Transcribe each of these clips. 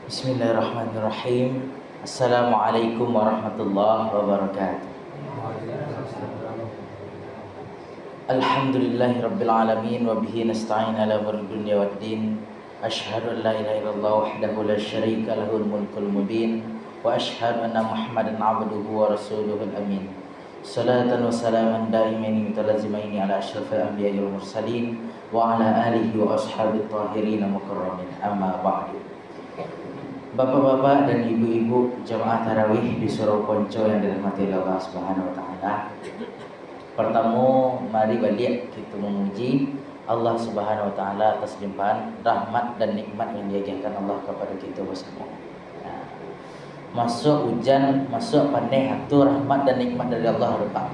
Bismillahirrahmanirrahim. Assalamualaikum warahmatullahi wabarakatuh. Alhamdulillahirabbil alamin wa bihi nasta'in ala umuri dunya waddin. Asyhadu an la ilaha illallah wahdahu la syarika lahul mulkul mubin wa asyhadu anna Muhammadan 'abduhu wa rasuluhul amin. Salatan wa salaman daimaini mutalazimaini ala asyrafil anbiya'i wal mursalin wa ala alihi wa ashabihi tahirin mukarramin. Amma ba'du. Bapak-bapak dan ibu-ibu jamaah tarawih di Surau Ponco yang dirahmati Allah Subhanahu wa taala. Pertama, mari balik kita memuji Allah Subhanahu wa taala atas limpahan rahmat dan nikmat yang diajarkan Allah kepada kita bersama. Masuk hujan, masuk pandai itu rahmat dan nikmat dari Allah depan.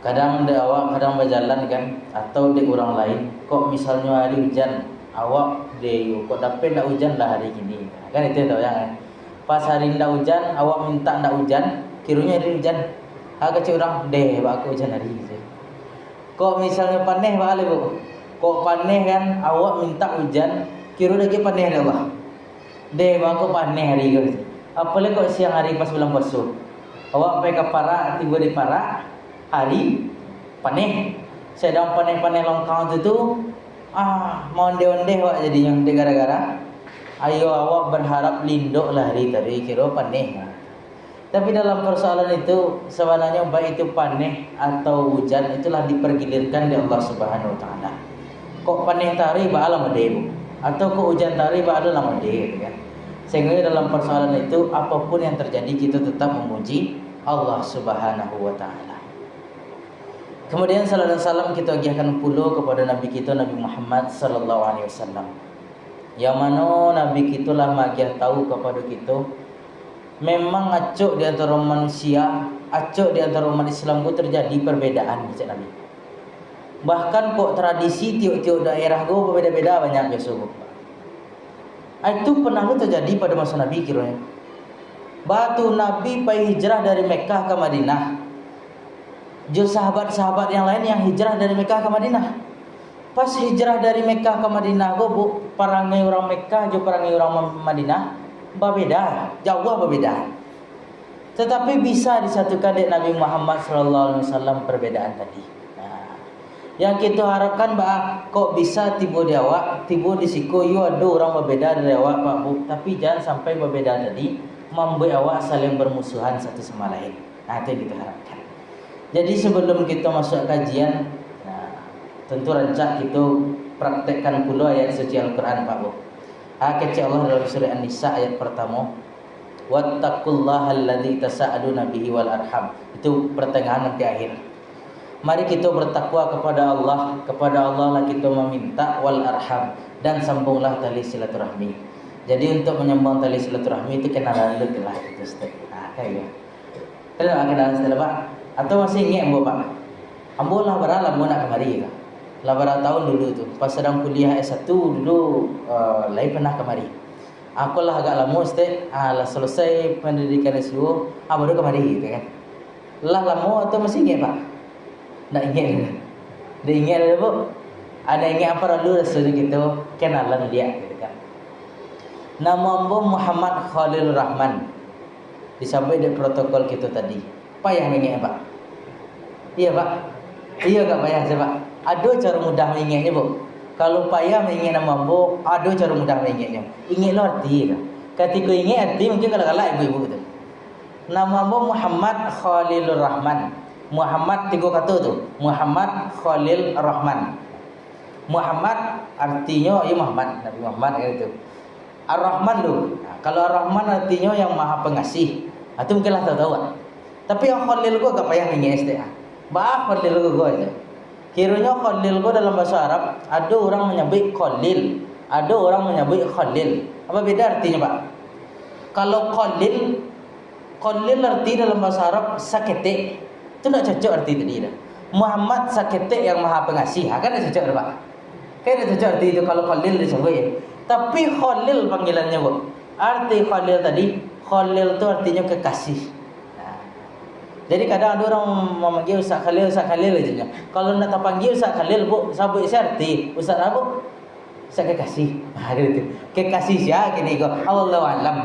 Kadang di awak, kadang berjalan kan, atau di orang lain, kok misalnya hari hujan, awak kok dapat ndak hujan lah hari ini. Kan itu tahu yang pas hari ndak hujan, awak minta ndak hujan, kiranya hari hujan. Kecil orang deh aku hujan hari ini. Kok misalnya paneh ba ale bu. Kok paneh kan awak minta hujan, kira lagi paneh ada Allah. Deh aku paneh hari ini. Apalagi kok siang hari pas bulan puasa. Awak sampai ke Parak, tiba di Parak, hari paneh. Sedang paneh-paneh longkang itu mau onde-onde awak jadinya gara-gara ayo awak berharap lindok lah hari tadi kira paneh. Tapi dalam persoalan itu sebenarnya baik itu paneh atau hujan itulah dipergilirkan di Allah Subhanahu wa taala. Kok paneh tari ba alam ade atau kok hujan tari ba alam ade kan. Sehingga dalam persoalan itu apapun yang terjadi kita tetap memuji Allah Subhanahu wa taala. Kemudian salam dan salam kita agihkan pula kepada Nabi kita Nabi Muhammad sallallahu alaihi wasallam. Yang mana Nabi kita lah magiah tahu kepada kita memang acuk di antara manusia, acuk di antara umat Islam itu terjadi perbedaan macam Nabi. Bahkan kok tradisi tiap-tiap daerah itu berbeda-beda banyak ya sungguh. Itu pernah terjadi pada masa Nabi kiranya. Batu Nabi pergi hijrah dari Mekah ke Madinah. Jo sahabat-sahabat yang lain yang hijrah dari Mekah ke Madinah. Pas hijrah dari Mekah ke Madinah, perangai orang Mekah jo perangai orang Madinah berbeda, jauh berbeda. Tetapi bisa disatukan dengan Nabi Muhammad SAW perbedaan tadi. Yang kita harapkan kok bisa tiba di awak, tiba di siku you ada orang berbeda dari awak Pak Bu, tapi jangan sampai berbeda tadi membuat awak saling bermusuhan satu sama lain. Itu yang kita harapkan. Jadi sebelum kita masuk kajian, tentu rancak kita praktekkan pula ayat suci Al-Quran Pak Bu. Kecil Allah dalam surah An-Nisa ayat pertama, wattaqullaha alladzi tasaaluna bihi wal arham. Itu pertengahan nanti akhir. Mari kita bertakwa kepada Allah lah kita meminta wal arham dan sambunglah tali silaturahmi. Jadi untuk menyambung tali silaturahmi itu kenalan dulu lah itu step. Kayak kalau kenalan setelah Pak atau masih ingat Pak? Ambo lah beralam mau nak kemari kan. Lah tahun dulu tu pas sedang kuliah S1 dulu lain pernah kemari. Aku lah agak lama lah selesai pendidikan S2 baru kemari gitu kan. Lah lama atau masih ingat Pak? Tak ingat. Dah ingat dah Bu. Ada ingat apa dulu rasanya gitu kenalan dia gitu kan. Nama Ambo Muhammad Khalil Rahman. Disampaikan di protokol kita tadi. Payah ingat Pak? Iya Pak. Iya enggak payah sih Pak. Ada cara mudah mengingatnya Bu. Kalau payah mengingat nama Bu, ada cara mudah mengingatnya. Ingatlah arti kan. Ketika ingat arti mungkin kalau ibu-ibu itu. Nama Bu Muhammad Khalilur Rahman. Muhammad tiga kata tu. Muhammad Khalil Rahman. Muhammad artinya Muhammad, Nabi Muhammad kan itu. Ar-Rahman tu. Kalau Ar-Rahman artinya yang Maha Pengasih. Itu mungkinlah tahu kan. Tapi yang Khalil gua agak payah mengingat STA. Khalil gua aja. Kiranya Khalil itu dalam bahasa Arab ada orang menyebut Khalil, ada orang menyebut Khalil. Apa beda artinya Pak? Kalau Khalil arti dalam bahasa Arab sakete. Itu tak cocok arti tadi dah. Muhammad sakete yang Maha Pengasih. Kan tak cocok Pak? Kan tak cocok arti itu kalau Khalil disebut ya. Tapi Khalil panggilannya Bu. Arti Khalil tadi, Khalil itu artinya kekasih. Jadi kadang ada orang memanggil Ustaz Khalil aja. Kalau nak panggil Ustaz Khalil Bu, sabut arti Ustaz apa? Saya kekasih. Gitu. Kekasih siapa gini kok. Allahu alam.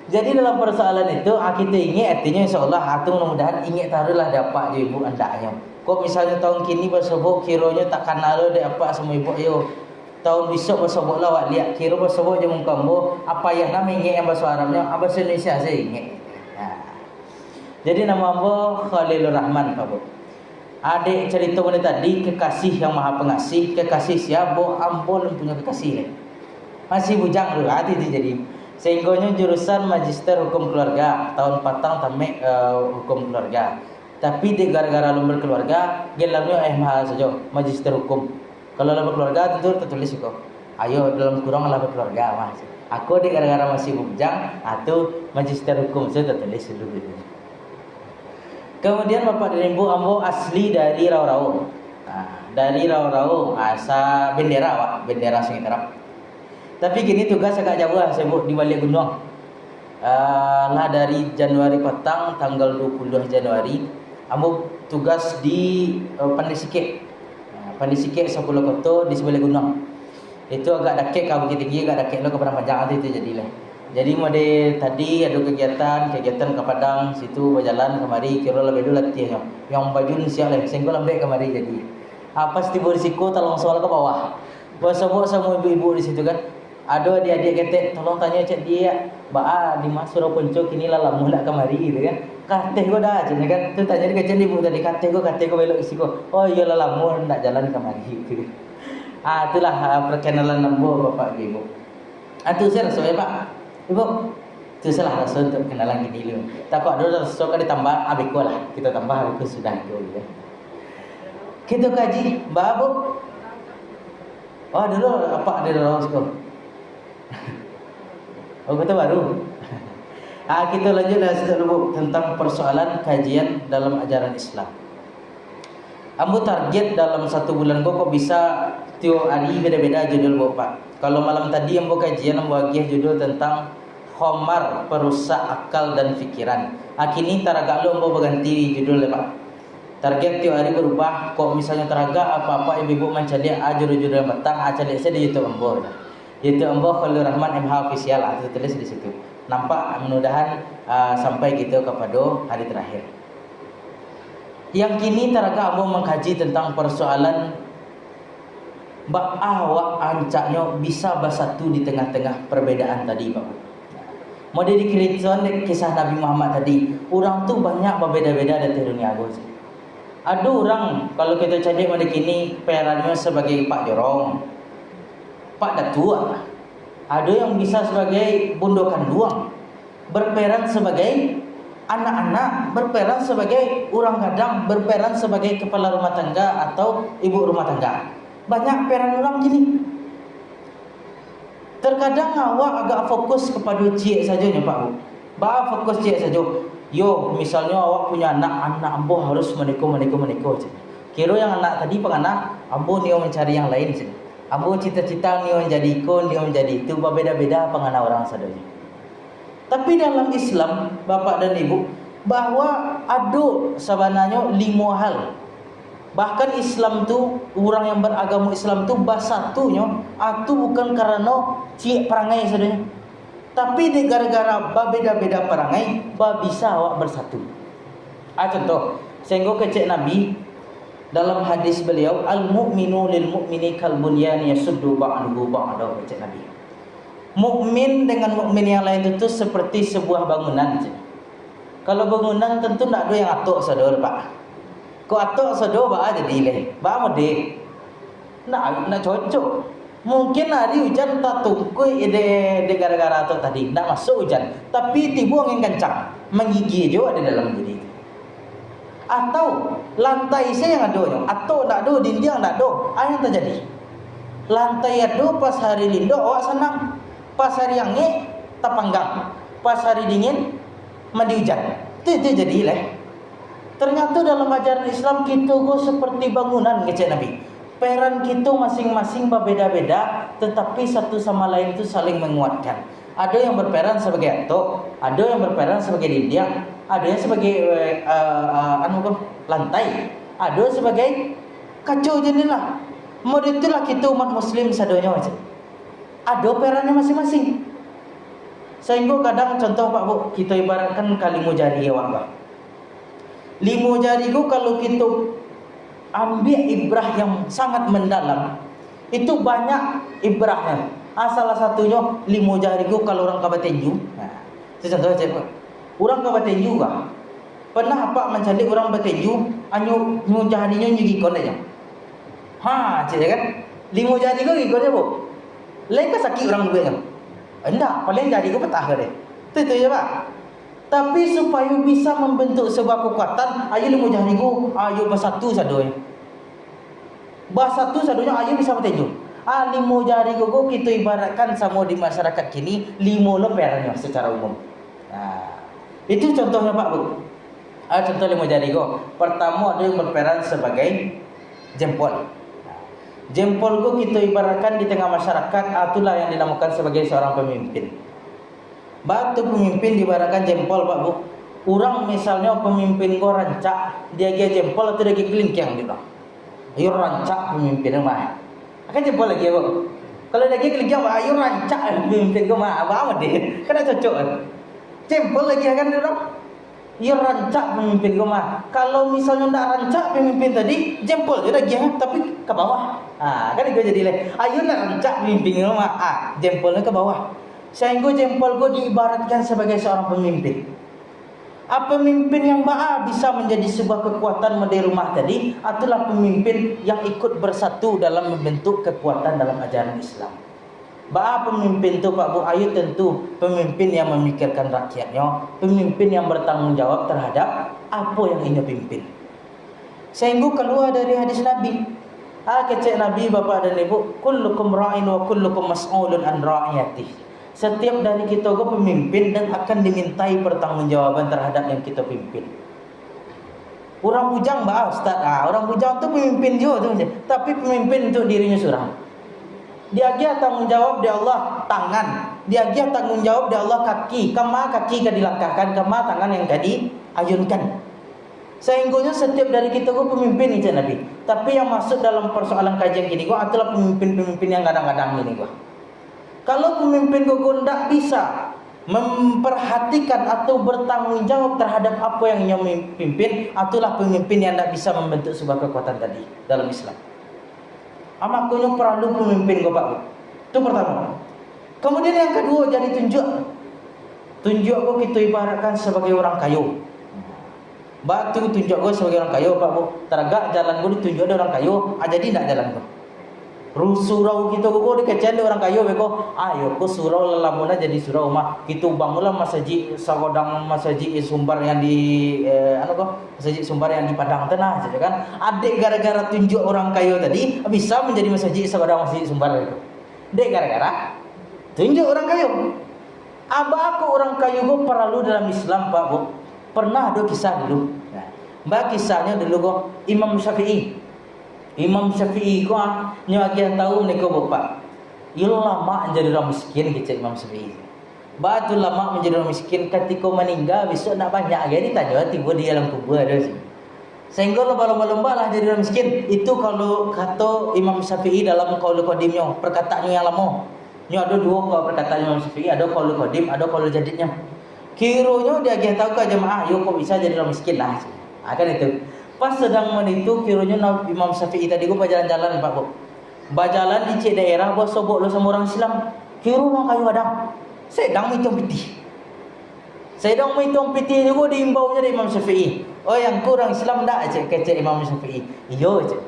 Jadi dalam persoalan itu kita ingat artinya insyaallah atau mudah-mudahan ingat taruhlah dapat je ibu andaknya. Kok misalnya tahun kini bersebut kiranya tak kenal dia apa sama ibu yo. Tahun besok bersebut lah wak lihat kira bersebut je mungkambo apa yang nama ingat yang bahasa Arabnya bahasa Indonesia saya ingat. Jadi nama ambo Khalilur Rahman Pak Bu. Adik cerita mana tadi kekasih yang maha pengasih, kekasih siapa ambo punya kekasih. Masih bujang tu hati tu jadi. Sehingga jurusan Magister Hukum Keluarga tahun patang tamek hukum keluarga. Tapi di gara-gara lumber keluarga, gelarnya MH saja, Magister Hukum. Kalau lumber keluarga tentu tertulis kok. Ayo dalam kurang lumber keluarga mas. Aku di gara-gara masih bujang atau Magister Hukum saya tertulis dulu. Kemudian Bapak dan Ibu ambo asli dari Raurau. Dari Raurau asa bendera Pak, bendera Sungai Terap. Tapi gini tugas agak jauh lah saya di balik gunung. Lah dari Januari petang tanggal 22 Januari ambo tugas di Pandai Sikit 10 kota di sebelah gunung. Itu agak dakek kau bukit tinggi agak dakek lo ke Padang Panjang itu jadilah. Jadi mode tadi ada kegiatan ke Padang situ berjalan kemari kira lebih dulu latihan yang baju ni siap lah senggol lembek kemari jadi. Pas tiba risiko tolong soal ke bawah. Bersama sama ibu-ibu di situ kan. Ada adik-adik ketek tolong tanya cak dia, "Ba di Mas Suraponco kini lah lamun nak kemari gitu kan." Kateh gua dah aja kan. Tu tanya dia kecil ibu tadi kateh gua belok isiko. Oh iya lah lamun nak jalan kemari gitu. Itulah perkenalan nombor Bapak Ibu. Itu saya rasa ya Pak. Ibu, itu salah rasa untuk kenalan gini dulu. Takut ada rasa kan ditambah abiku lah. Kita tambah abiku sudah itu ya. Kita kaji, Mbak Abu. Oh dulu apa ada dalam sekolah? Oh kita baru. Kita lanjut dulu tentang persoalan kajian dalam ajaran Islam. Ambo target dalam 1 bulan kok bisa tiap hari beda-beda judul Pak. Kalau malam tadi ambo kajian ambo agih judul tentang khamar perusak akal dan fikiran. Kini taraga lu ambo berganti judul Pak. Target tiap hari berubah. Kok misalnya taraga apa-apa ibu-ibu mencari judul-judul yang betang cari saya di YouTube ambo. YouTube ambo Khalilur Rahman MH official itu tulis di situ. Nampak mudah-mudahan sampai gitu kepada hari terakhir. Yang kini taraga ambo mengkaji tentang persoalan awak ancaknya bisa bersatu di tengah-tengah perbedaan tadi Pak. Mau dikritikkan kisah Nabi Muhammad tadi, orang tu banyak berbeda-beda di dunia aku. Ada orang kalau kita cari pada kini perannya sebagai Pak Jorong, Pak Datua. Ada yang bisa sebagai bundokan duang, berperan sebagai anak-anak, berperan sebagai orang gadang, berperan sebagai kepala rumah tangga atau ibu rumah tangga. Banyak peran orang gini. Terkadang awak agak fokus kepada cik saja ni Pak. Fokus cik saja. Yo, misalnya awak punya anak ambo harus menikah. Kira yang anak tadi penganak, ambo ni mencari yang lain saja. Ambo cita-cita ni menjadi ikon, ni menjadi itu, berbeda-beda penganak orang saja. Tapi dalam Islam, Bapak dan Ibu, bahwa ada sebenarnya 5 hal. Bahkan Islam tu, orang yang beragama Islam tu bersatunya itu bukan karena cik perangai saja. Tapi di gara-gara beda-beda perangai, bisa awak bersatu. Contoh, sehingga kecik Nabi dalam hadis beliau, al-mu'minu lil mu'mini kal bunyan yasuddu ba'duhu ba'dahu, kecik Nabi. Mukmin dengan mukmin yang lain itu seperti sebuah bangunan. Kalau bangunan tentu tak ada yang atuk saudara Pak. Kau atuk saudara ba jadi leh. Ba mode. Nak cocok. Mungkin hari hujan tak tungkui de gara-gara atuk tadi. Tak masuk hujan. Tapi tiba angin kencang. Menggigil juga di dalam diri. Atau lantai saya yang ada. Atuk tak ada, dinding tak ada. Apa yang terjadi? Lantai ada pas hari lindo awak senang. Pas hari angin tak panggang. Pas hari dingin mandi hujan. Itu jadi leh. Ternyata dalam ajaran Islam kita seperti bangunan kecil Nabi. Peran kita masing-masing berbeda-beda, tetapi satu sama lain itu saling menguatkan. Ada yang berperan sebagai atuk, ada yang berperan sebagai dinding, ada yang sebagai lantai, ada sebagai kacau jendela. Mod itulah kita umat muslim sadonya macam. Ada perannya masing-masing. Sehingga kadang contoh Pak Bu, kita ibaratkan kalimu jari awak bah. 5 jari ku kalau kita ambil ibrah yang sangat mendalam, itu banyak ibrahnya. Salah satunya 5 jari ku kalau orang kabatenju. Nah, contoh aja Pak. Orang kabatenju bah. Pernah Pak mencari orang batenju, anyu jarinya nyigikon aja. Cik kan? 5 jari ku gikonnya Bu. Lain kan sakit orang juga. Enggak, paling jari ku petah ke dia. Itu je Pak. Tapi supaya bisa membentuk sebuah kekuatan, ayo 5 jari ku, ayo bersatu sadonya. Bersatu sadonya ayo bisa berteju. 5 jari ku kita ibaratkan sama di masyarakat kini 5 lepernya secara umum. Itu contohnya Pak Bu. Contoh 5 jari ku. Pertama ada yang berperan sebagai jempol. Jempol ku kita ibaratkan di tengah masyarakat, itulah yang dinamakan sebagai seorang pemimpin. Batu pemimpin diibaratkan jempol Pak Bu. Orang misalnya pemimpin ku rancak, dia jempol atau dia kelingking gitu. Ayo rancak pemimpin mah. Akan jempol lagi Bu. Kalau dia kelingking mah ayo rancak pemimpin ku mah apa dia? Kan cocok kan. Jempol lagi akan dia. Ya rancak pemimpin ku mah. Kalau misalnya ndak rancak pemimpin tadi, jempol je lagi tapi ke bawah. Kan itu jadi leh. Ayo nak rancak pemimpin ku mah. Jempolnya ke bawah. Sehingga jempol ku diibaratkan sebagai seorang pemimpin. Pemimpin yang bisa menjadi sebuah kekuatan model rumah tadi, itulah pemimpin yang ikut bersatu dalam membentuk kekuatan dalam ajaran Islam. Pemimpin tu Pak Bu, ayo tentu pemimpin yang memikirkan rakyatnya, pemimpin yang bertanggung jawab terhadap apa yang ia pimpin. Sehingga keluar dari hadis Nabi. Kecek Nabi Bapak dan Ibu, kullukum ra'in wa kullukum mas'ulun an ra'iyatih. Setiap dari kita itu pemimpin dan akan dimintai pertanggungjawaban terhadap yang kita pimpin. Orang bujang Ustaz, orang bujang tu pemimpin juga tu, tapi pemimpin untuk dirinya seorang. Dia tanggung jawab di Allah tangan, dia tanggung jawab di Allah kaki. Kama kaki ka dilangkahkan, kama tangan yang diayunkan. Sehingga setiap dari kita itu pemimpin itu Nabi. Tapi yang masuk dalam persoalan kajian ini adalah pemimpin-pemimpin yang kadang-kadang ini Kalau pemimpin kau tidak bisa memperhatikan atau bertanggung jawab terhadap apa yang ia pimpin, itulah pemimpin yang tidak bisa membentuk sebuah kekuatan tadi dalam Islam. Makanya perlu pemimpin kau Pak. Itu pertama. Kemudian yang kedua jadi tunjuk. Tunjuk kau kita ibaratkan sebagai orang kayu. Batu tunjuk kau sebagai orang kayu Pak Bu. Teragak jalan kau ditunjuk ada orang kayu, jadi tidak jalan kau. Surau kita kau dikecil orang kayu beko. Ayo kau surau lelamuna jadi surau mah. Kita bangunlah masjid sagodang masjid sumber yang di masjid sumber yang di Padang Tanah saja kan. Adik gara-gara tunjuk orang kayu tadi bisa menjadi masjid sagodang masjid sumber itu. Dek gara-gara tunjuk orang kayu. Aku orang kayu kau perlu dalam Islam Pak Bu. Pernah ada kisah dulu. Kisahnya dulu kau Imam Syafi'i. Imam Syafi'i ko nyagian tahu neko bapak. Lama menjadi orang miskin kecil Imam Syafi'i. Batu lama menjadi orang miskin ketika meninggal besok nak banyak lagi ditanya tiba di dalam kubur ada sih. Sehingga lomba-lomba lah jadi orang miskin. Itu kalau kata Imam Syafi'i dalam qaul qadimnya, perkataannya yang lama. Ini ada dua perkataan Imam Syafi'i, ada qaul qadim, ada qaul jadidnya. Kiranya dia tahu ke jemaah, yo kok bisa jadi orang miskin lah. Kan itu. Pas sedang menitu kiranya Imam Syafi'i tadi gua jalan-jalan Pak Bu. Bajalan di cik daerah gua sobok lo sama orang Islam. Kira orang kayu adang. Sedang hitung piti. Sedang hitung piti juga diimbaunya dari Imam Syafi'i. Oh yang kurang Islam dak cik kecek Imam Syafi'i. Iyo cik.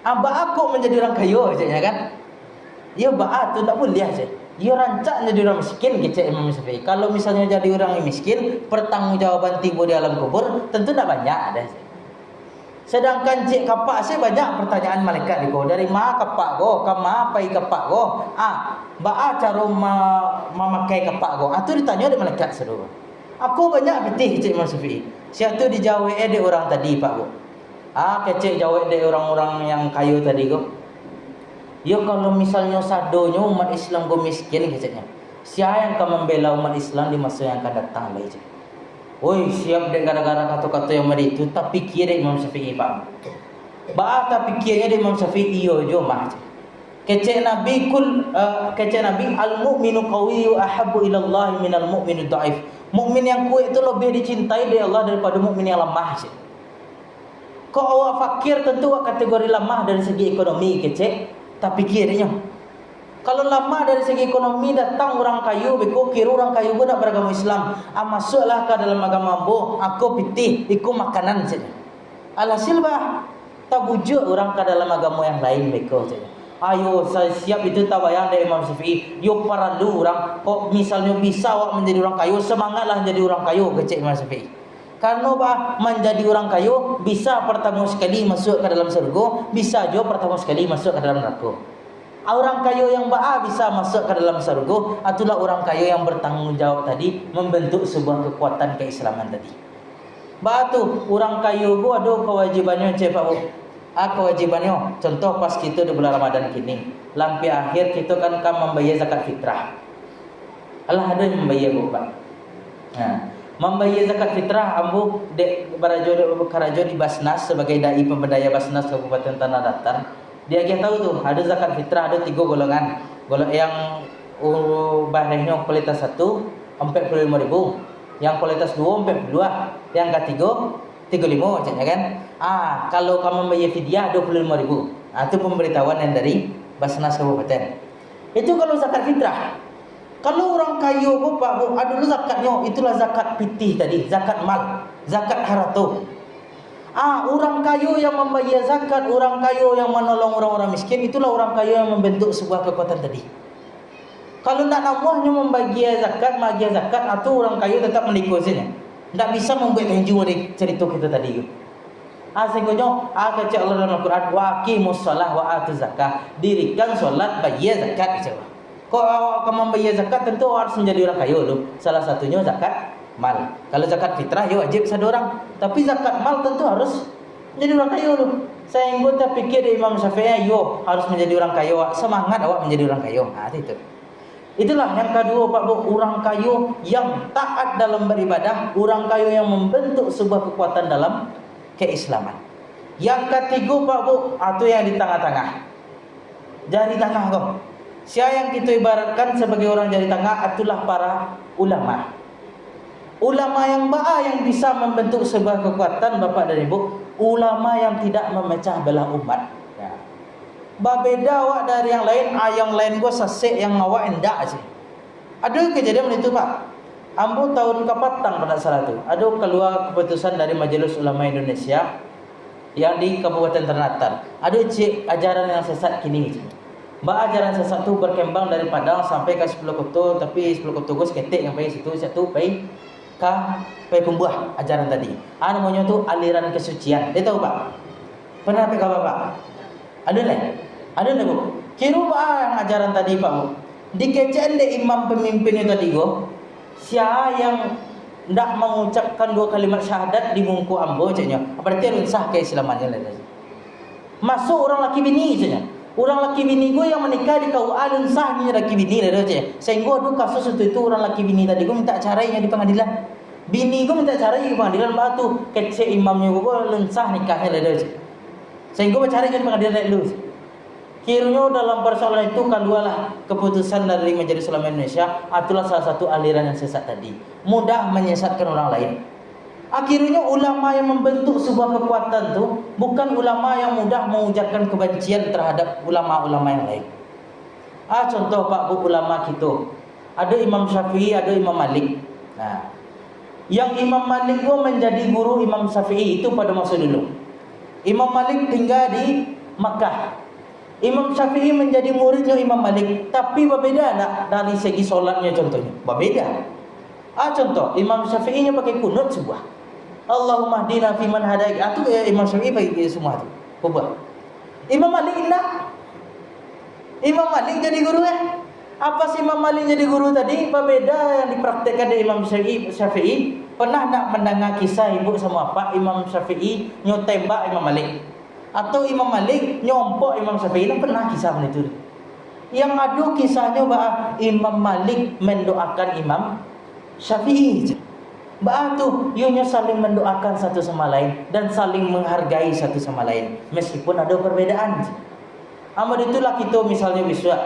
Aku menjadi orang kayu cik ya kan. Iyo tu tak boleh cik. Iyo rancak jadi orang miskin kecek Imam Syafi'i. Kalau misalnya jadi orang miskin, pertanggungjawaban tiba di alam kubur tentu tak banyak ada cik. Sedangkan cik kapak saya banyak pertanyaan malaikat itu. Dari ma kapak go, kama pai kapak go. Cara memakai kapak go. Itu ditanya oleh malaikat seluruh. Aku banyak betih cik Imam Syafi'i. Siapa dijawab de orang tadi Pak Bu. Kecik jawab de orang-orang yang kayu tadi go. Ya kalau misalnya sadonya umat Islam go miskin keciknya. Siapa yang akan membela umat Islam di masa yang akan datang lagi cik. Siap dek gara-gara kata-kata yang itu, tapi kira Imam Syafi'i Pak. Bahata pikirnya di Imam Syafi'i iyo jo mah. Kecek Nabi al-mu'minu qawiyyu ahabbu ila Allah minal mu'minu dhaif. Mukmin yang kuat itu lebih dicintai dari Allah daripada mukmin yang lemah. Kok awak fakir tentu awak kategori lemah dari segi ekonomi kecek, tapi kiranya kalau lemah dari segi ekonomi datang orang kayu, beko kira orang kayu pun nak beragama Islam. Masuklah ke dalam agama ambo, aku pitih, ikut makanan saja. Alhasil bah tak bujuk orang ke dalam agama yang lain beko saja. Ayo saya siap itu tawayang dari Imam Syafi'i. Yo perlu orang kok misalnya bisa awak menjadi orang kayu, semangatlah menjadi orang kayu kecek Imam Syafi'i. Karena bah menjadi orang kayu bisa pertama sekali masuk ke dalam surga, bisa juga pertama sekali masuk ke dalam neraka. Orang kayu yang bisa masuk ke dalam surga, itulah orang kayu yang bertanggung jawab tadi membentuk sebuah kekuatan keislaman tadi. Batu orang kayu gua ada kewajibannya cepak. Kewajibannya contoh pas kita di bulan Ramadan kini, lampi akhir kita kan membayar zakat fitrah. Allah ada yang membayar bukan? Membayar zakat fitrah ambu dek karajo di Basnas sebagai dai pemberdaya Basnas Kabupaten Tanah Datar. Dia tahu tuh ada zakat fitrah ada 3 golongan. Golongan yang barangnya kualitas 1 45.000, yang kualitas 2 42, yang ketiga 35 macamnya kan. Kalau kamu membayar fidyah 25.000. Itu pemberitahuan yang dari Basnas Kabupaten. Itu kalau zakat fitrah. Kalau orang kayu Pak Bu, ada dulu zakatnya, itulah zakat pitih tadi, zakat mal, zakat harta. Orang kayu yang membayar zakat, orang kayu yang menolong orang-orang miskin, itulah orang kayu yang membentuk sebuah kekuatan tadi. Kalau nak namanya membagi zakat, atau orang kayu tetap menikosinya. Tak bisa membuat tenju dari cerita kita tadi. Sehingga kata Allah dalam Al-Quran, wa aqimus shalah wa atuz zakah. Dirikan solat, bayar zakat. Kalau awak membayar zakat, tentu harus menjadi orang kaya dulu. Salah satunya zakat mal. Kalau zakat fitrah, ya wajib satu orang. Tapi zakat mal tentu harus menjadi orang kaya dulu. Saya ingin tak pikir di Imam Syafi'i, harus menjadi orang kaya. Semangat awak menjadi orang kaya. Itu. Itulah yang kedua Pak Bu, orang kayu yang taat dalam beribadah, orang kayu yang membentuk sebuah kekuatan dalam keislaman. Yang ketiga Pak Bu, itu yang di tengah-tengah. Jari tengah kok. Siapa yang kita ibaratkan sebagai orang jari tengah itulah para ulama. Ulama yang bisa membentuk sebuah kekuatan Bapak dan Ibu, ulama yang tidak memecah belah umat. Beda awak dari yang lain gua sasek yang awak endak aja. Ada kejadian itu Pak. Ambo tahun kapatang pada saat itu. Ada keluar keputusan dari Majelis Ulama Indonesia yang di Kabupaten Ternate. Ada ajaran yang sesat kini. Ajaran sesat itu berkembang dari Padang sampai ke 10 Kota, tapi 10 Kota gua seketik yang pergi situ, satu pergi ke Kumbuah ajaran tadi. Namanya tu aliran kesucian. Dia tahu Pak? Pernah pergi Bapak? Ada lah. Ada lah Bu. Kira yang ajaran tadi Pak Bu. Dikecen de imam pemimpinnya tadi go. Siapa yang tidak mengucapkan 2 kalimat syahadat di mungku ambo caknya. Berarti sah keislamannya lah. Masuk orang laki bini caknya. Orang laki bini gue yang menikah di KUA sah ni laki bini dah caknya. Sehingga ada kasus itu orang laki bini tadi gue minta caranya di pengadilan. Bini gue minta caranya di pengadilan batu kecek imamnya gue sah nikahnya lah caknya. Sehingga gue cari di pengadilan dulu. Kiranya dalam persoalan itu keluarlah keputusan dari Majelis Ulama Indonesia, itulah salah satu aliran yang sesat tadi, mudah menyesatkan orang lain. Akhirnya ulama yang membentuk sebuah kekuatan itu bukan ulama yang mudah mengujarkan kebencian terhadap ulama-ulama yang lain. Contoh Pak Bu, ulama kita ada Imam Syafi'i, ada Imam Malik. Yang Imam Malik itu menjadi guru Imam Syafi'i itu pada masa dulu. Imam Malik tinggal di Makkah. Imam Syafi'i menjadi muridnya Imam Malik, tapi berbeda tak dari segi solatnya contohnya? Berbeda. Contoh, Imam Syafi'inya pakai kunut sebuah. Allahumma hdina fiman hadaik. Itu Imam Syafi'i pakai semua itu. Ubah. Imam Malik tidak. Imam Malik jadi guru Apa sih Imam Malik jadi guru tadi? Berbeda yang dipraktekkan dari Imam Syafi'i. Pernah nak mendengar kisah ibu sama apa Imam Syafi'i nyotembak Imam Malik? Atau Imam Malik nyompok Imam Syafi'i? Pernah kisah itu. Yang ada kisahnya bahwa Imam Malik mendoakan Imam Syafi'i. Bah tu, ianya saling mendoakan satu sama lain dan saling menghargai satu sama lain meskipun ada perbedaan. Amal itulah kita misalnya besok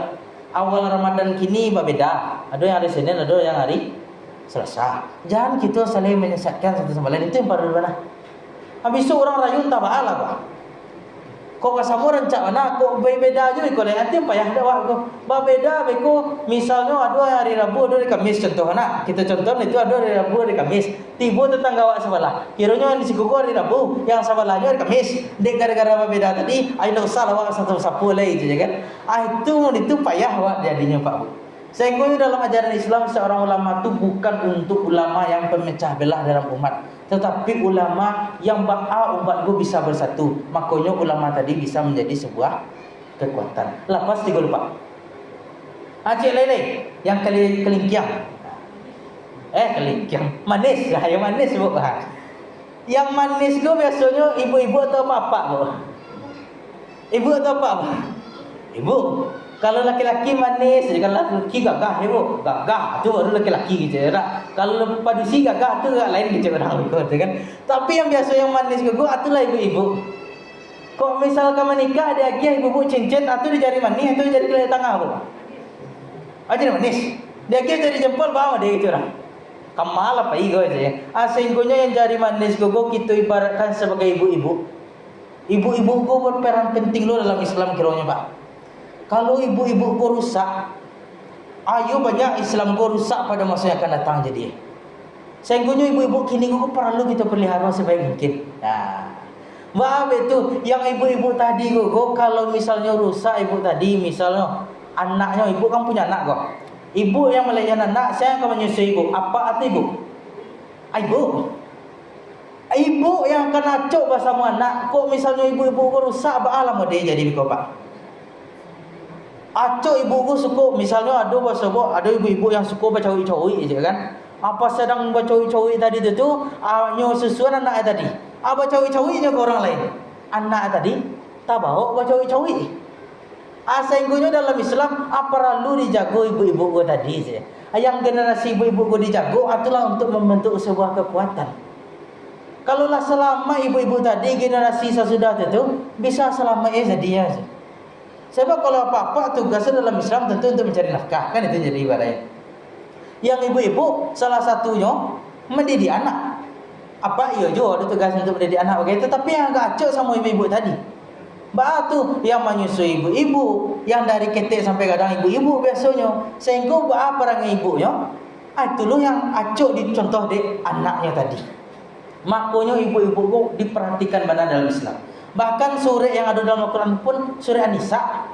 awal Ramadan kini berbeda. Ada yang hari Senin, ada yang hari Selasa. Jangan kita saling menyesatkan satu sama lain. Itu yang perlu mana. Habis itu orang rayu tak bahala bah. Kau kasamu rencak mana? Kau beda aja ikut lain. Nanti payah dah wak kau. Beda beko. Misalnya ada hari Rabu, ada hari Kamis contoh nak. Kita contoh itu ada hari Rabu, hari Kamis. Tiba tetangga wak sebelah. Kiranya yang di sikuku hari Rabu, yang sebelahnya hari Kamis. Dek gara-gara beda tadi, ayo usah wak satu sapu lagi je kan. Itu payah wak jadinya Pak Bu. Sehingga dalam ajaran Islam seorang ulama itu bukan untuk ulama yang pemecah belah dalam umat, tetapi ulama yang ba'a umat gue bisa bersatu. Makanya ulama tadi bisa menjadi sebuah kekuatan. Lepas tiga lupa. Acik lele yang kelingkiang. Kelingkiang manis lah, yang manis bu. Yang manis gue biasanya ibu-ibu atau bapak bu. Ibu atau bapak? Ibu. Kalau laki-laki manis, kalau laki gagah ya bu, gagah tu baru laki-laki gitu ya. Kalau padusi gagah tu lain gitu orang gitu kan. Tapi yang biasa yang manis ke gua itulah ibu-ibu. Kok misal kamu nikah ada lagi ibu-ibu cincin atau di jari manis atau di jari kelihatan tengah bu. Aja manis. Dia kira jari jempol bawa dia gitu orang. Kamal apa igo aja ya. Sehingga yang jari manis ke gua kita ibaratkan sebagai ibu-ibu. Ibu-ibu gua berperan penting lo dalam Islam kiranya Pak. Kalau ibu-ibu kau rusak, ayo banyak Islam kau rusak pada masa yang akan datang jadi. Sehingga ibu-ibu kini kau perlu kita pelihara sebaik mungkin. Nah, maaf itu yang ibu-ibu tadi kau kalau misalnya rusak ibu tadi, misalnya anaknya ibu kan punya anak kau. Ibu yang melayan anak, saya akan menyusui ibu. Apa arti ibu? Ibu. Ibu yang akan acuk bersama anak. Kok misalnya ibu-ibu kau rusak, apa alam dia jadi kau Pak? Acuk ibu-ibu suka, misalnya ada ibu-ibu yang suka bacawi-cawi je kan. Apa sedang bacawi-cawi tadi tu nyo sesuai anak tadi. Bacawi-cawinya ke orang lain. Anak tadi tak bawa bacawi-cawi. Sehingga dalam Islam perlu dijaga ibu-ibu tadi je. Yang generasi ibu-ibu dijaga itulah untuk membentuk sebuah kekuatan. Kalaulah selama ibu-ibu tadi generasi sesudah itu bisa selama jadinya je. Sebab kalau apa-apa tugasnya dalam Islam tentu untuk mencari nafkah, kan itu jadi ibadahnya. Yang ibu-ibu salah satunya mendidik anak. Apa iya juga ada tugas untuk mendidik anak begitu, tetapi yang agak acuk sama ibu-ibu tadi. Batu yang menyusui ibu-ibu, yang dari ketek sampai kadang ibu-ibu biasanya. Sehingga apa orang ibunya? Itulah yang acuk dicontoh di anaknya tadi. Makanya ibu-ibu diperhatikan mana dalam Islam. Bahkan surah yang ada dalam Al-Quran pun surah An-Nisa.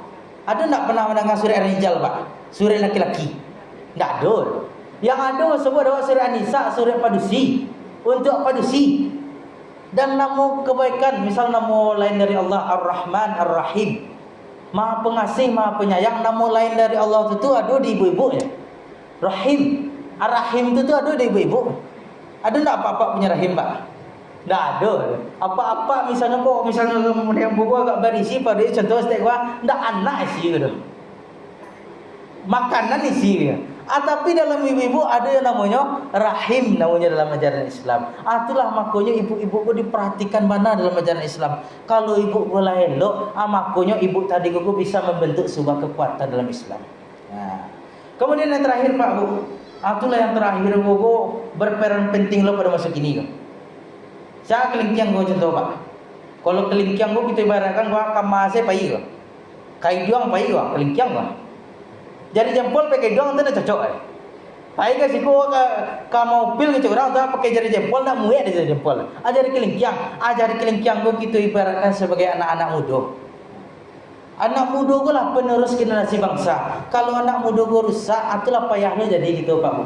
Ada tak pernah mendengar surah Ar-Rijal Pak? Surah laki-laki. Tak ada. Yang ada sebut ada surah An-Nisa, surah padusi. Untuk padusi. Dan nama kebaikan, misal nama lain dari Allah Ar-Rahman Ar-Rahim. Maha pengasih, maha penyayang. Nama lain dari Allah itu ada di ibu-ibunya. Rahim. Ar-Rahim itu ada di ibu-ibu. Ada tak apa-apa punya rahim Pak? Tak ada. Apa-apa misalnya yang buku agak berisi pada contoh setiap tak anak isi gitu. Makanan isi gitu. Tapi dalam ibu-ibu ada yang namanya rahim namanya dalam ajaran Islam. Itulah makanya ibu-ibu diperhatikan mana dalam ajaran Islam. Kalau ibu boleh elok, makanya ibu tadi bisa membentuk sebuah kekuatan dalam Islam. Nah. Kemudian yang terakhir Pak Bu. Itulah yang terakhir bu berperan penting lo pada masa kini. Saya kelingkiang gua contoh Pak. Kalau kelingkiang gua kita ibaratkan gua kamase pai gua. Kai doang pai gua, kelingkiang gua. Jadi jempol pakai doang tu dah cocok eh. Pai ke siku ke mobil gitu orang tu pakai jari jempol nak muat dia jempol. Jari kelingkiang, jari kelingkiang gua kita ibaratkan sebagai anak-anak muda. Anak muda gua lah penerus generasi bangsa. Kalau anak muda gua rusak, itulah payahnya jadi gitu Pak Bu.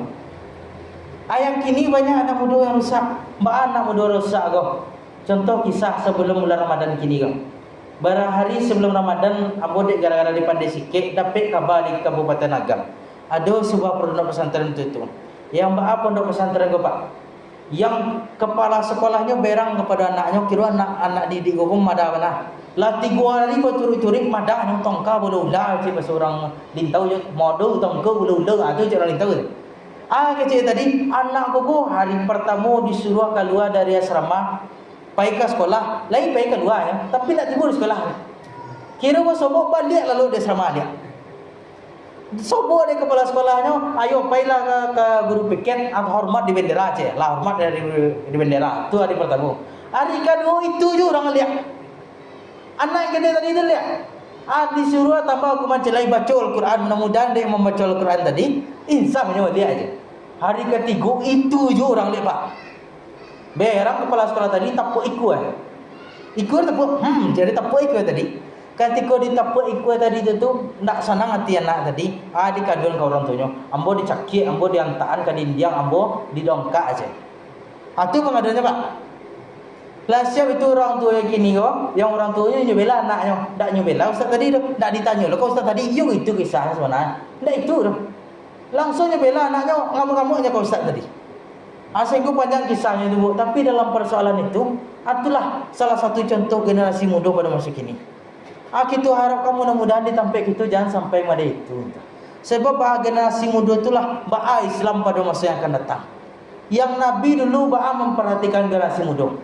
Ayam kini banyak anak muda yang rusak. Mbak anak muda rusak kau. Contoh kisah sebelum bulan Ramadan kini kau. Beberapa hari sebelum Ramadan, abodek gara-gara dipandai sikit, dapat kabar di Kabupaten Agam. Ada sebuah pondok pesantren itu. Yang mbak pondok pesantren kau Pak. Yang kepala sekolahnya berang kepada anaknya, kira anak didik kau pun madah mana. Lah 3 hari kau turi-turi madah yang tongka boleh ular. Cik bahasa orang lintau je. Modal tongka boleh ular. Itu cara lintau je. Kecil tadi, anak aku hari pertama disuruh keluar dari asrama, pergi ke sekolah, lain pergi keluar ya, tapi nak tidur di sekolah. Kira kau sobok balik lalu di asrama dia. Sobok dia kepala sekolahnya, ayo pergilah ke guru piket, hormat di bendera aja, lah hormat dari di bendera. Itu hari pertama. Hari kedua itu je orang lihat. Anak kita tadi itu lihat. Disuruh tambah hukuman celai baca Al-Quran. Mudah-mudahan dia membaca Al-Quran tadi, insaf menyawa dia aja. Hari ketiga itu je orang lihat pak. Berang kepala sekolah tadi tapuk ikut. Ikut tapuk, jadi tapuk ikut tadi. Ketika ditapuk ikut tadi tu nak senang hati anak tadi. Dikadun ke orang tuanya. Ambo dicakik, ambo diantaan ke dindiang, ambo didongkak aja. Itu pengaduannya pak. Lah siap itu orang tua yang kini kok, yang orang tuanya nyubela anaknya, tak nyubela ustaz tadi tu, tak ditanya lo kau ustaz tadi, itu kisah sebenarnya, tak itu tu, langsung nyubela anaknya, ngamuk-ngamuknya kau ustaz tadi. Sehingga panjang kisahnya itu, tapi dalam persoalan itu, itulah salah satu contoh generasi muda pada masa kini. Kita harapkan mudah-mudahan ditampai kita jangan sampai pada itu. Sebab generasi muda itulah ba'a Islam pada masa yang akan datang. Yang Nabi dulu ba'a memperhatikan generasi muda.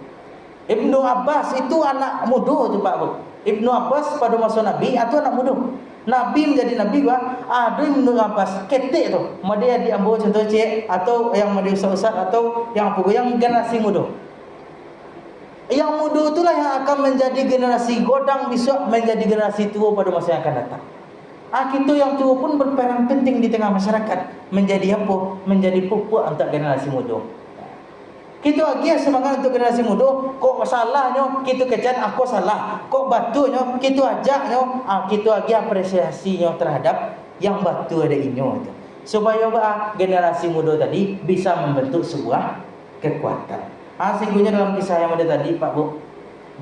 Ibnu Abbas itu anak muda tu Pak Bu. Ibnu Abbas pada masa Nabi itu anak muda. Nabi menjadi Nabi ada Ibnu Abbas ketik tu. Dia diambil contoh cik atau yang dia ustaz-ustaz atau yang apa yang generasi muda. Yang muda itulah yang akan menjadi generasi godang besok menjadi generasi tua pada masa yang akan datang. Kita yang tua pun berperan penting di tengah masyarakat. Menjadi apa? Menjadi pupuk untuk generasi muda. Kita lagi semangat untuk generasi muda. Kok salahnya kita kejar aku salah. Kok batunya kita ajaknya. Kita lagi apresiasinya terhadap yang batu ada inyo itu. Supaya generasi muda tadi bisa membentuk sebuah kekuatan. Sehingga dalam kisah yang ada tadi Pak Bu,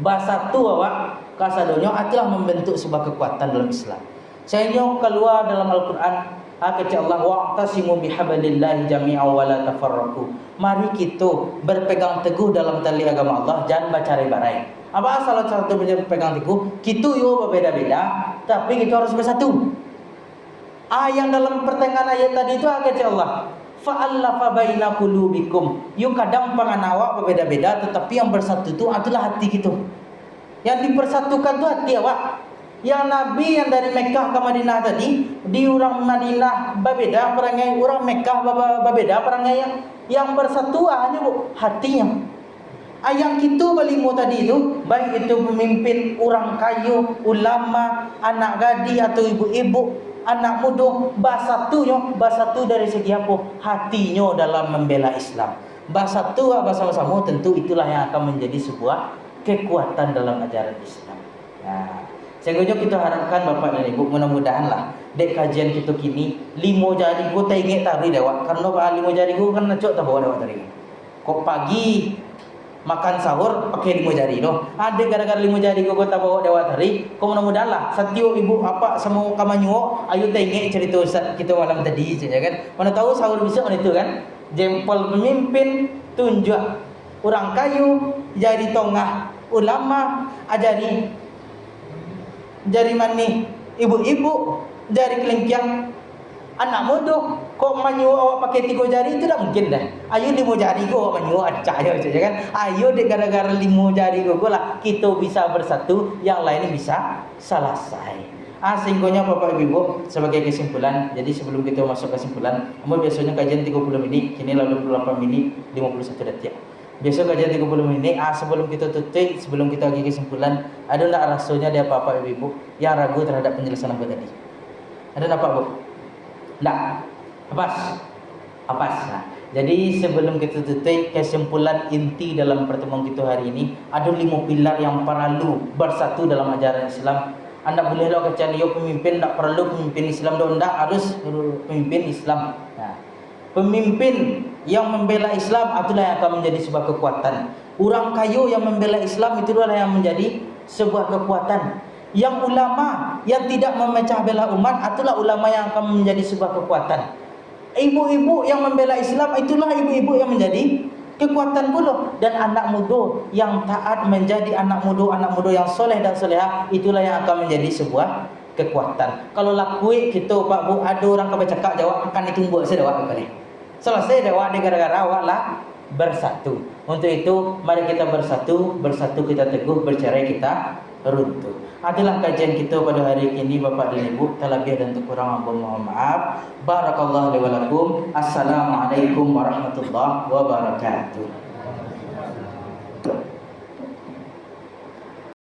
bahasa tu awak kasadonyo adalah membentuk sebuah kekuatan dalam Islam. Sehingga keluar dalam Al-Quran kata Allah wa'tasimu bihablillahi jami'an wa la tafarraqu. Mari kita berpegang teguh dalam tali agama Allah, jangan bercerai-berai. Apa salah satu berpegang teguh? Kita yo berbeda-beda, tapi kita harus bersatu. Yang dalam pertengahan ayat tadi itu kata Allah fa'allafa baina qulubikum. You kadang pangan awak berbeda-beda, tetapi yang bersatu itu adalah hati kita. Yang dipersatukan itu hati awak. Yang Nabi yang dari Mekah ke Madinah tadi, di orang Madinah berbeda perangai, orang Mekah berbeda perangai. Yang bersatu hanya hatinya. Yang kita berlima tadi itu, baik itu pemimpin orang kaya, ulama, anak gadis atau ibu-ibu, anak muda, bersatu dari segi apa? Hatinya dalam membela Islam. Bersatu bersama-sama, tentu itulah yang akan menjadi sebuah kekuatan dalam ajaran Islam. Sehingga kita harapkan Bapak dan Ibu, mudah-mudahanlah dek kajian kita kini 5 jari go tak ingat tari dewak. Karena 5 jari go kan necok tak bawa dewak tari. Kok pagi makan sahur pakai 5 jari doh. Ada gara-gara 5 jari go tak bawa dewak tari. Kok mudah-mudahanlah setiap ibu apa semua kamanyo ayo tak ingat cerita Ustaz kita malam tadi saja kan. Mana tahu sahur besok mana itu kan. Jempol pemimpin, tunjuk orang kayu, jari tongah ulama, jari mani ibu-ibu, jari kelingkiang anak muda. Kok menyuruh awak pakai 3 jari itu tak mungkin dah. Ayo 5 jari go awak menyuruh acak ayo saja kan. Ayo dek gara-gara 5 jari go lah kita bisa bersatu, yang lain bisa selesai. Sehingga Bapak Ibu sebagai kesimpulan, jadi sebelum kita masuk kesimpulan, biasanya kajian 30 menit, kini lalu 28 menit 51 detik. Biasa kajian 30 menit. Sebelum kita tutup, sebelum kita bagi kesimpulan, ada tak rasanya dia Bapak Ibu yang ragu terhadap penjelasan apa tadi? Ada tak Pak Bu? Tak. Apa? Jadi sebelum kita tutup, kesimpulan inti dalam pertemuan kita hari ini, ada 5 pilar yang perlu bersatu dalam ajaran Islam. Anda boleh lah kacau yo pemimpin tak perlu pemimpin Islam dah, tak harus pemimpin Islam. Pemimpin yang membela Islam itulah yang akan menjadi sebuah kekuatan. Orang kayu yang membela Islam itulah yang menjadi sebuah kekuatan. Yang ulama yang tidak memecah belah umat itulah ulama yang akan menjadi sebuah kekuatan. Ibu-ibu yang membela Islam itulah ibu-ibu yang menjadi kekuatan pula. Dan anak muda yang taat menjadi anak muda yang soleh dan solehah, itulah yang akan menjadi sebuah kekuatan. Kalau laku kita Pak Bu, ada orang kau bercakap jawab akan ditunggu saya jawab kali. Selesai dewak gara-gara awak lah bersatu. Untuk itu mari kita bersatu kita teguh, bercerai kita runtuh. Adalah kajian kita pada hari ini Bapak dan Ibu. Terlebih dan kurang mohon maaf. Barakallahu li wa lakum. Assalamualaikum warahmatullahi wabarakatuh.